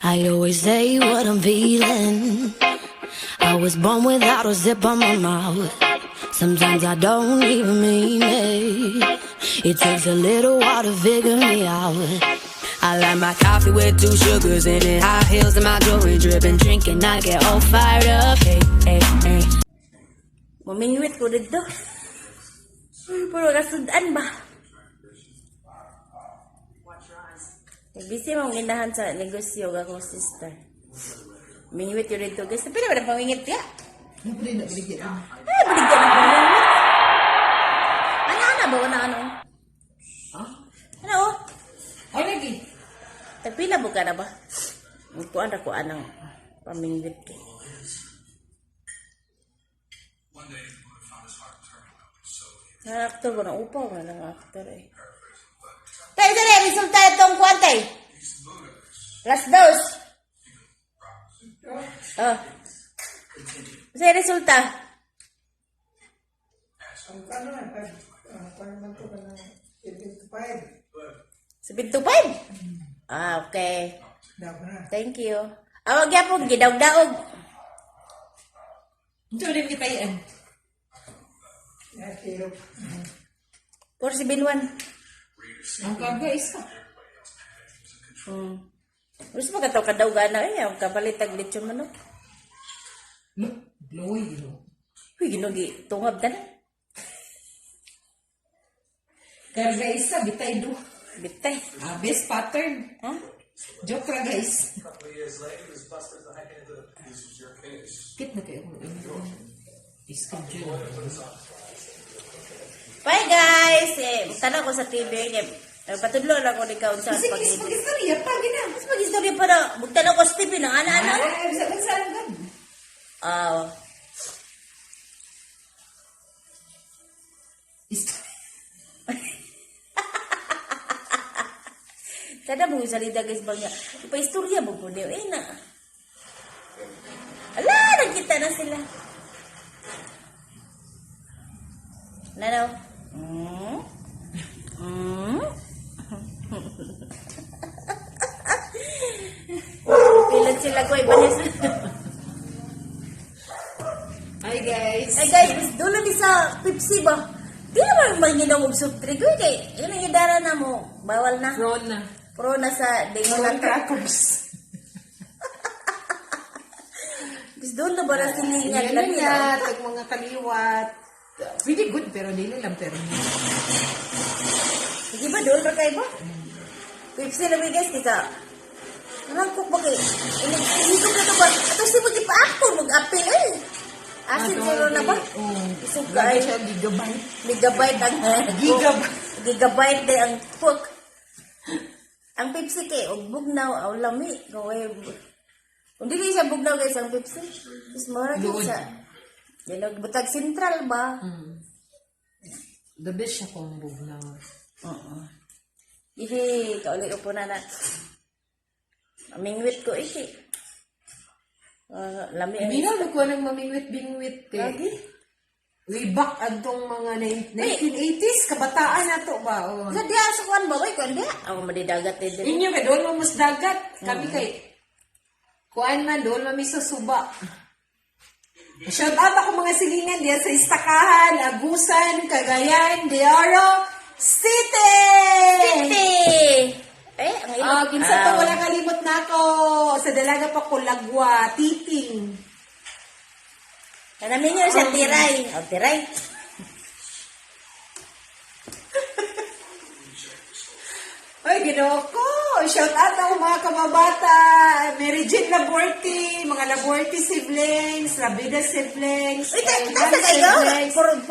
I always say what I'm feeling. I was born without a zip on my mouth. Sometimes I don't even mean it. It takes a little while to figure me out. I like my coffee with 2 sugars in it. High heels and my jewelry dripping. Drinking, I get all fired up. Hey, hey, hey. Mamingwit ko dito. Pero kasundaan ba? Busy mong ginahan sa negosyo akong sister. Mamingwit ko dito guys. Tapi na pamingit ya? Ano pa rin na binigyan? Ay, binigyan ng pamingwit. Ano ba? Ano? Ha? Ano? Ay, lagi. Tagpila mo ka na ba? Kuan ang pamingwit ko. Aktor ba na upaw na lang aktor eh. Tayo dali, resulta itong kuwante. Last dose. Oh. Kasi resulta. Ang ano na, parang man ito ka na 75. 75? Ah, okay. Daw na. Thank you. Awag ya po, gidaog-daog. Ito rin kita yan. Kiro. 471. Ang kaga isa. Gusto mo kataw kadawgan na eh. Ang kapalitag lechon manok. Look, blowy, you know. Uy, ginugi. Tungab ka na. Karga isa, bitay do. Bitay. Best pattern. Ha? Joke ra guys. Kit na kayo kung schedule. Bye guys! Tanong ko sa TV. Patudlo lang ko ni Kaun sa Sige, pag-ibig. mag-istorya pa, gina. Mas mag-istorya pa na. Bugtanong ko sa TV ng ana-ana. Saan ka? Sada mo yung salita guys ba niya. Ipa-istorya mo po niyo. Na. Ala, nagkita na sila. Na daw. Pilan sila ko ibanis. Hi guys. Ay guys, dulo ni sa Pepsi ba? Di naman manginom og soft drink. Kay, yun ang idara na mo. Bawal na. Rona. Pro na sa dingon na to. Crackers. Bis doon na ba na silingan? Yan na, tag mga kaliwat. Pretty good, pero di lang pero. Sige ba, doon ba kayo ba? Pepsi na ba guys, kita. Nangkok ba kayo? Inigom na to ba? Ito si mag-ipa-actor, mag-apil eh. Asin zero na ba? Lagi siya gigabyte. Gigabyte ang gigabyte din ang cook. Ang Pepsi kay og bugnaw aw lami kaway. Kung dili siya bugnaw guys ang Pepsi. Is mura gyud sa. Dinog butag sentral ba? The best siya kung bugnaw. Ihe kauli ko na na. Amingwit ko iki. Lami ang Binaw ko ng mamingwit-bingwit eh. lagi. Way back adtong mga 1980s, kabataan na to ba? Oh. Sa dia sa kwan ba koy kwan dia? Aw madidagat din. Inyo ka, doon mo mas dagat. Kami kay, kuan man, doon mo sa suba. Shout out ako mga silingan diya sa Istakahan, Agusan, Cagayan, de Oro City! Ang ilog. Kinsa to, wala kalimot na ako. Sa dalaga pa ko, Lagwa, Titing. Kanamin nyo siya tiray. O, tiray. Ay, ginoo ko. Shout out ako mga kababata. Mary Jane Laborte, mga Laborte siblings, Rabida siblings, Uy, nasa kayo?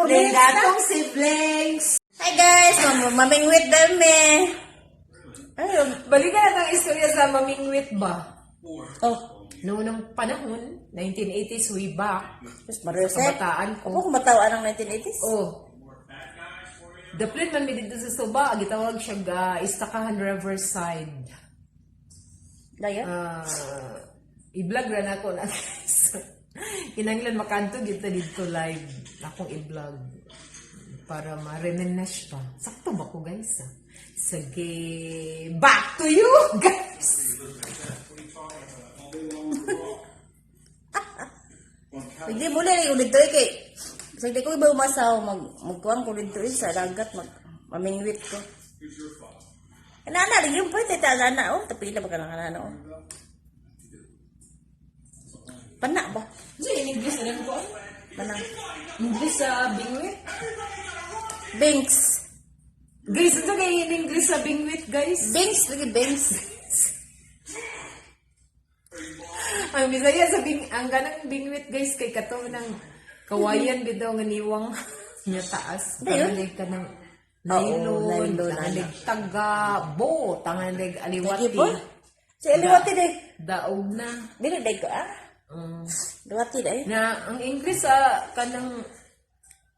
Lengatong siblings. Hi guys, mamingwit dami. Ay, balikan natin ang istorya sa mamingwit ba? Oh, Noong panahon, 1980s, way back. Diyos Mariosep. Kabataan ko. Ako kumatawaan ng 1980s. Oh. The plane man mi dito sa Suba, gitawag siya Istakahan Riverside. Daya? I-vlog ra na ako na. Kinanglan makanto dito live. Akong i-vlog. Para ma-reminisce pa. Sakto ba ko guys? Sige. Back to you guys! Hindi mo na yung dito kay. Kasi di ko iba umasaw, magkuhan ko dito sa dagat, mamingwit ko. Nana, yung pwede tayo na, oh, tapila ba ka na kanana, oh. Pana ba? Hindi, in English na lang ko. Manang. English sa bingwit. Binks. Guys, ito kayo in English sa bingwit, guys. Binks, lagi Binks. Ang bisaya sa ang ganang bingwit, guys, kay kato ng kawayan bitaw nga niwang niya taas. Ayun. Tangalig ka ng Oo, nylon, nylon, tangalig taga-bo, tangalig Lagi aliwati. po? Si Aliwati day. Daog na. Dili day ko, ah. Aliwati day. Na ang English sa kanang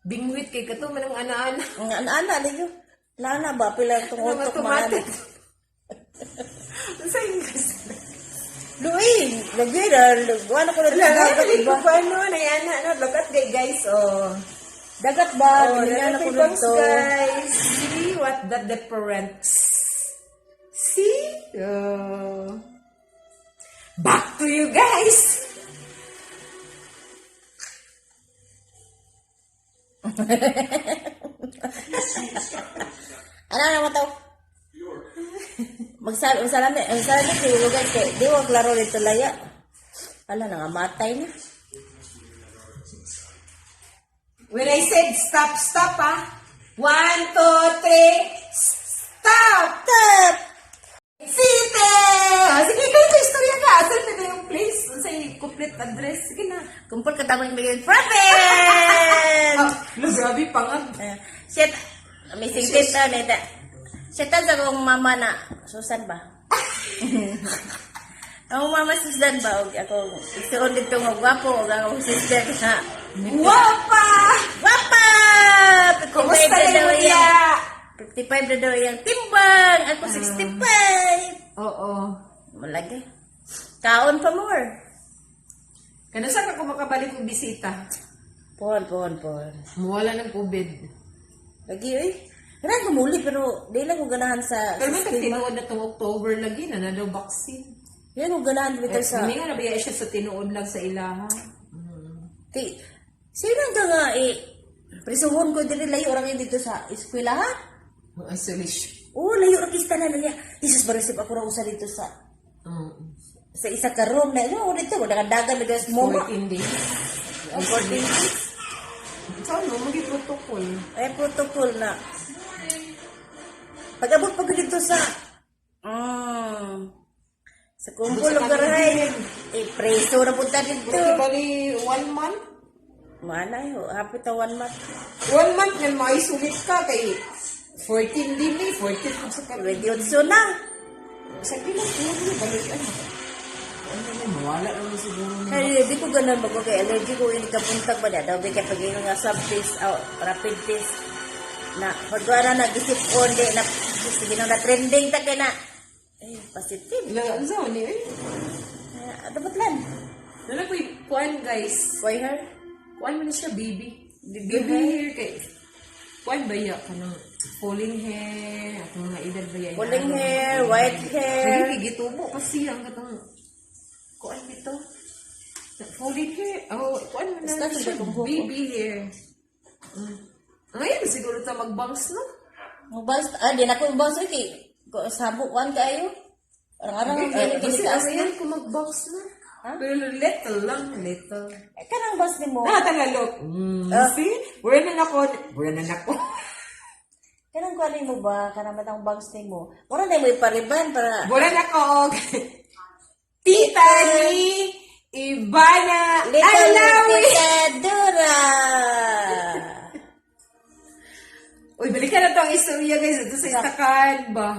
bingwit kay kato manang ana-ana. Ang ana-ana, lagi. Lana ba? Pila itong Mga utok automatic. maana. Sa English. Luin, lagi na. Ano ko na dagat Nalalaman ba? ko paano na yan. Look at guys, oh. Dagat ba? Oh, Tingnan ako nalalaman nito. guys. See what the difference. See? Oh. Back to you guys. Ano naman to? Magsalami ko yung lugar kay di wag laro dito laya. Ala na nga matay na. When I said stop, stop, ah. 1, 2, 3, stop! Tap! Site! Sige, kayo ka istorya ka. Asan na yung place? Sa complete address. Sige na. Kumpul ka tamang bigyan profit! Grabe pangag. Shit. Missing tip na nita. Shit sa kong mama na. Susan ba? Ang mama Susan ba? Og ako isuon dito nga gwapo. Og ang sister na. Wapa! Wapa! Kumusta na rin daw mo yan. niya? 55 na daw yung timbang. Ako 65. Oo. Malagi. Kaon pa more. Kano saan ako makabalik kong bisita? Pon. Mawala ng COVID. Lagi eh. Kailangan kumuli pero di lang ko ganahan sa Pero man sistema. tinuod na itong October lagi na daw vaccine. Yan ko ganahan dito sa... Hindi nga nabaya siya sa tinuod lang sa ilaha. Ti, sino ka nga prisuhon ko dili layo orang yun dito sa eskwela ha? Isolation. Oo, layo orang kista na niya. Jesus, marisip ako na usa dito sa isa ka room na. Ano, dito, dagan-dagan na sa moma. 14 days. Ang 14 days. Saan mo? Mag-protocol. Ay, protocol na. Pag-abot pa ko dito sa... sa kumpul lugar hay. Preso na punta dito. Bali, 1 month? Mana yun, hapit na 1 month. 1 month nga maisulit ka kay 14 din eh. 14 kung sa kapit. 28 na. Sabi lang, balik ano. Ano naman, mawala naman siguro na. Ay, di ko ganun bago kay allergy ko, hindi ka puntag ba na. Daw, di ka pag-inom nga swab test, rapid test. Na, pagwa na nag-isip ko, hindi na, sige na trending ta kaya na. Ay, positive. Ano sa ni eh? Dapat lang. Lala ko kuan guys. Why her? Kuan mo na siya, baby. Baby hair kay. Kuan ba ya ka ng falling hair? At mga edad ba ya? Pulling hair, white hair. Hindi, gitubo kasi ang katang kuan dito. Falling hair. Oh, kuan mo na Basta siya, sa buhok. baby hair. Ngayon, siguro ta mag-bangs, no? Mabas, di na ko mabas, okay. Sabuk one kayo. Orang-orang ang Kasi ginitaas niya. asayan ko mag-bangs na. Pero little lang, little. Kanang bas ni mo. Tagalog. See? Wala na ako. Kanang kuanin mo ba? Kanang matang bags ni mo. Mura na mo ipariban para... Wala na ako. Tita ni Ivana Little Alawi. Titadura! Uy, balikan na to ang istorya guys. Ito sa istakan ba?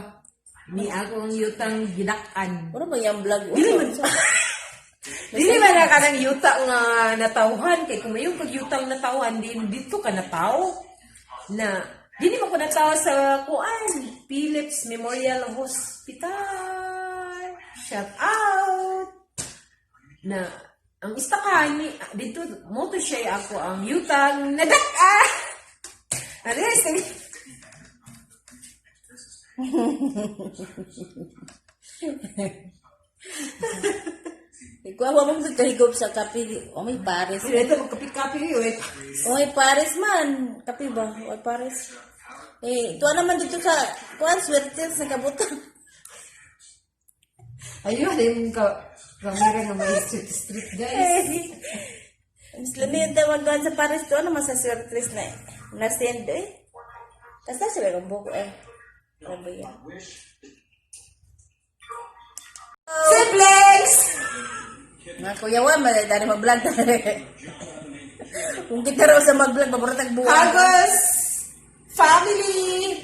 Ni ako ang yutang gidakan. Mura ba yung vlog? Dili man na ka ng yuta nga natawhan. Kaya kung mayroong pag-yutang natawhan, dito ka nataw. Na, dili mo ko nataw sa kuan. Philips Memorial Hospital. Shout out! Na, ang istakan ni, dito, mo to siya ako ang yutang nadaka. Ano yun? Ikaw mo mong kahigop sa kape. O may Paris. Ito, magkapit-kapit yun eh. O may Paris man. Kape ba? O may Paris. Ito naman dito sa kuan swerte sa kabutang. Ayun, yung kamera na may street guys. Mas lamig tawag doon sa Paris doon naman sa swerte na na-send eh. Kasi siya may buko eh. Ano ba yan? Siblings! Mga kuyawan, dari mag-vlog. Kung kita raw sa mag-vlog, paborotag buwan. Hagos! Family!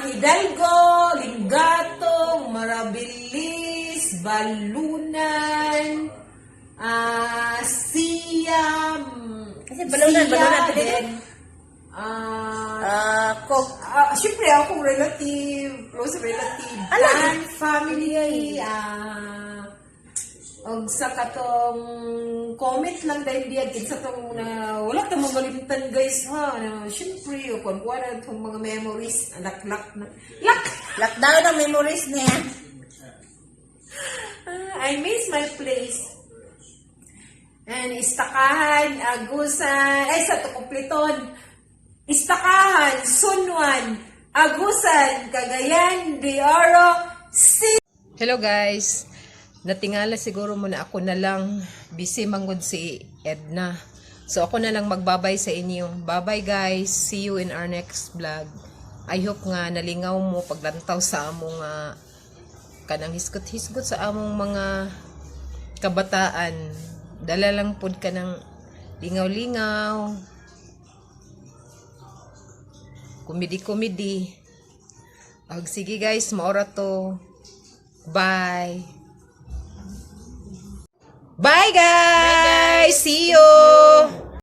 Hidalgo, Lingato, Marabilis, Balunan, Siam, Kasi balunan pa dito. then, Cook. syempre akong relative, close relative, Ano? Dan family, og sa katong comment lang dahil diyan kinsa tong na wala ta mong galimtan guys ha na syempre o kun kuan tong mga memories lak Lockdown ang memories niya. I miss my place and Istakahan, Agusan, ay sa Tukupliton, Istakahan, Sunwan, Agusan, Cagayan de Oro, Hello guys. Natingala siguro muna ako na lang busy manggod si Edna. So ako na lang magbabay sa inyo. Bye-bye guys. See you in our next vlog. I hope nga nalingaw mo paglantaw sa among kanang hisgot-hisgot sa among mga kabataan. Dala lang pod ka ng lingaw-lingaw. Komedi-komedi. Sige guys, maora to. Bye. Bye guys!